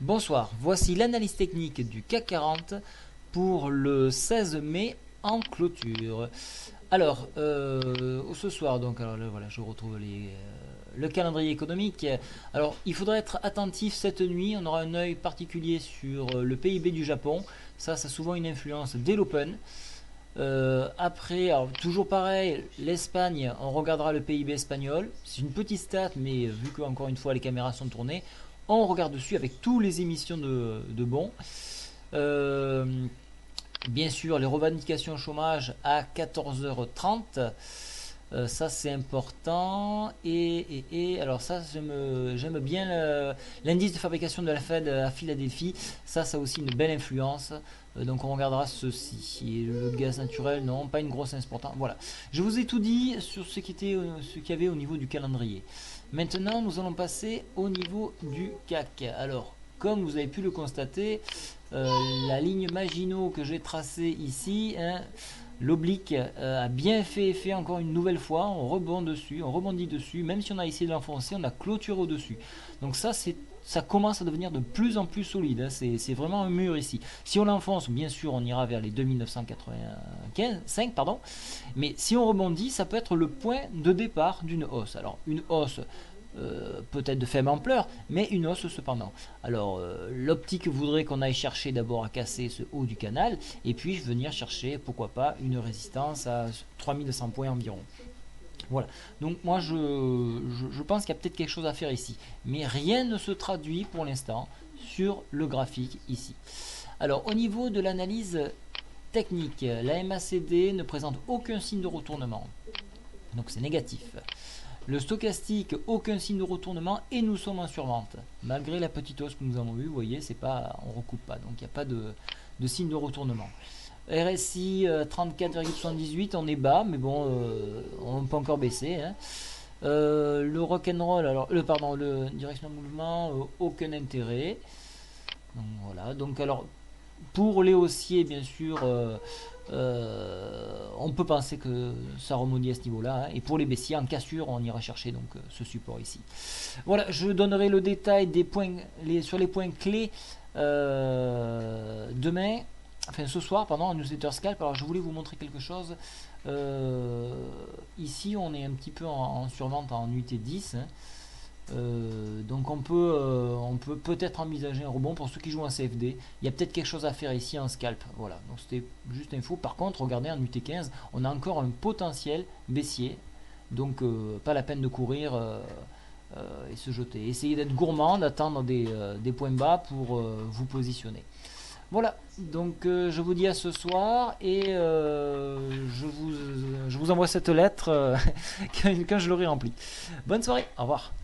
Bonsoir, voici l'analyse technique du CAC 40 pour le 16 mai en clôture. Alors, ce soir, donc, alors là, voilà, je retrouve le calendrier économique. Alors, il faudra être attentif cette nuit. On aura un œil particulier sur le PIB du Japon. Ça a souvent une influence dès l'open. Après, alors, toujours pareil, l'Espagne, on regardera le PIB espagnol. C'est une petite stat, mais vu que encore une fois les caméras sont tournées, on regarde dessus avec toutes les émissions de bons. Euh, Bien sûr, les revendications chômage à 14h30. Ça c'est important alors ça j'aime bien l'indice de fabrication de la Fed à Philadelphie. Ça a aussi une belle influence. Donc on regardera ceci. Et le gaz naturel, non, pas une grosse importance. Voilà, je vous ai tout dit sur ce qu'il y avait au niveau du calendrier. Maintenant nous allons passer au niveau du CAC. Alors comme vous avez pu le constater, la ligne Maginot que j'ai tracée ici, hein, l'oblique a bien fait effet encore une nouvelle fois. On rebondit dessus. Même si on a essayé de l'enfoncer, on a clôturé au-dessus. Donc ça commence à devenir de plus en plus solide. Hein. C'est vraiment un mur ici. Si on l'enfonce, bien sûr, on ira vers les 2995, pardon. Mais si on rebondit, ça peut être le point de départ d'une hausse. Alors, une hausse peut-être de faible ampleur, mais une hausse cependant. Alors l'optique voudrait qu'on aille chercher d'abord à casser ce haut du canal, et puis venir chercher, pourquoi pas, une résistance à 3200 points environ. Voilà, donc moi je pense qu'il y a peut-être quelque chose à faire ici, mais rien ne se traduit pour l'instant sur le graphique ici. Alors au niveau de l'analyse technique, la MACD ne présente aucun signe de retournement, donc c'est négatif. Le stochastique, aucun signe de retournement et nous sommes en survente. Malgré la petite hausse que nous avons eue, vous voyez, c'est pas, on ne recoupe pas, donc il n'y a pas de signe de retournement. RSI 34,78, on est bas, mais bon, on peut encore baisser. Hein. Le rock'n'roll, alors, le direction de mouvement, aucun intérêt. Donc voilà, donc alors, pour les haussiers, bien sûr, on peut penser que ça remonte à ce niveau-là. Hein. Et pour les baissiers, en cassure, on ira chercher donc ce support ici. Voilà, je donnerai le détail des points, sur les points clés demain, enfin ce soir, pardon, en newsletter scalp. Alors je voulais vous montrer quelque chose. Ici, on est un petit peu en survente en UT10. Hein. Donc on peut peut-être envisager un rebond pour ceux qui jouent en CFD. Il y a peut-être quelque chose à faire ici en scalp. Voilà, donc c'était juste info. Par contre, regardez en UT15, on a encore un potentiel baissier. Donc pas la peine de courir et se jeter. Essayez d'être gourmand, d'attendre des points bas pour vous positionner. Voilà, donc je vous dis à ce soir et je vous envoie cette lettre quand je l'aurai remplie. Bonne soirée, au revoir.